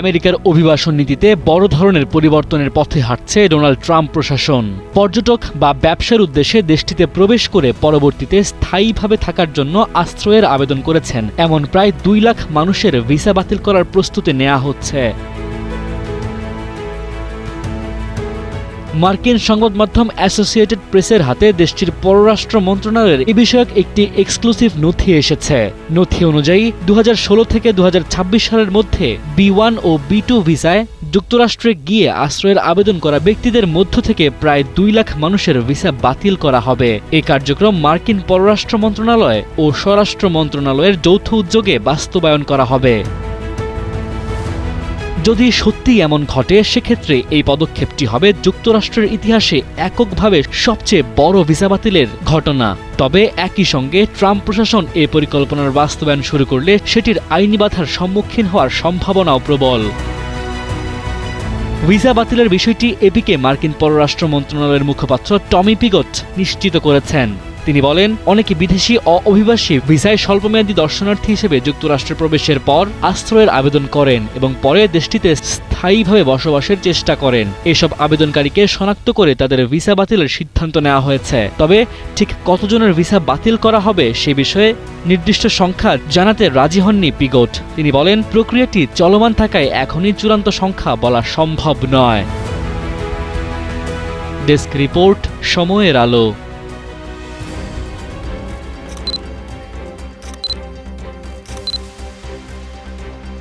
আমেরিকার অভিবাসন নীতিতে বড় ধরনের পরিবর্তনের পথে হাঁটছে ডোনাল্ড ট্রাম্প প্রশাসন। পর্যটক বা ব্যবসার উদ্দেশ্যে দেশটিতে প্রবেশ করে পরবর্তীতে স্থায়ীভাবে থাকার জন্য আশ্রয়ের আবেদন করেছেন এমন প্রায় 2 লাখ মানুষের ভিসা বাতিল করার প্রস্তুতি নেওয়া হচ্ছে। মার্কিন সংবাদ মাধ্যম অ্যাসোসিয়েটেড প্রেসের হাতে দেশটির পররাষ্ট্র মন্ত্রণালয়ের এ বিষয়ক একটি এক্সক্লুসিভ নথি এসেছে। নথি অনুযায়ী 2016 থেকে 2026 সালের মধ্যে B1 ও B2 ভিসায় যুক্তরাষ্ট্রে গিয়ে আশ্রয়ের আবেদন করা ব্যক্তিদের মধ্য থেকে প্রায় 2 লাখ মানুষের ভিসা বাতিল করা হবে। এই কার্যক্রম মার্কিন পররাষ্ট্র মন্ত্রণালয় ও স্বরাষ্ট্র মন্ত্রণালয়ের যৌথ উদ্যোগে বাস্তবায়ন করা হবে। যদি সত্যি এমন ঘটে, সেক্ষেত্রে এই পদক্ষেপটি হবে যুক্তরাষ্ট্রের ইতিহাসে এককভাবে সবচেয়ে বড় ভিসা বাতিলের ঘটনা। তবে একই সঙ্গে ট্রাম্প প্রশাসন এই পরিকল্পনার বাস্তবায়ন শুরু করলে সেটির আইনি বাধার সম্মুখীন হওয়ার সম্ভাবনাও প্রবল। ভিসা বাতিলের বিষয়টি এপিকে মার্কিন পররাষ্ট্র মন্ত্রণালয়ের মুখপাত্র টমি পিগট নিশ্চিত করেছেন। তিনি বলেন, অনেকে বিদেশি অভিবাসী ভিসায় স্বল্পমেয়াদী দর্শনার্থী হিসেবে যুক্তরাষ্ট্রে প্রবেশের পর আশ্রয়ের আবেদন করেন এবং পরে দেশটিতে স্থায়ীভাবে বসবাসের চেষ্টা করেন। এসব আবেদনকারীকে শনাক্ত করে তাদের ভিসা বাতিলের সিদ্ধান্ত নেওয়া হয়েছে। তবে ঠিক কতজনের ভিসা বাতিল করা হবে সে বিষয়ে নির্দিষ্ট সংখ্যা জানাতে রাজি হননি পিগট। তিনি বলেন, প্রক্রিয়াটি চলমান থাকায় এখনই চূড়ান্ত সংখ্যা বলা সম্ভব নয়। ডেস্ক রিপোর্ট, সময়ের আলো।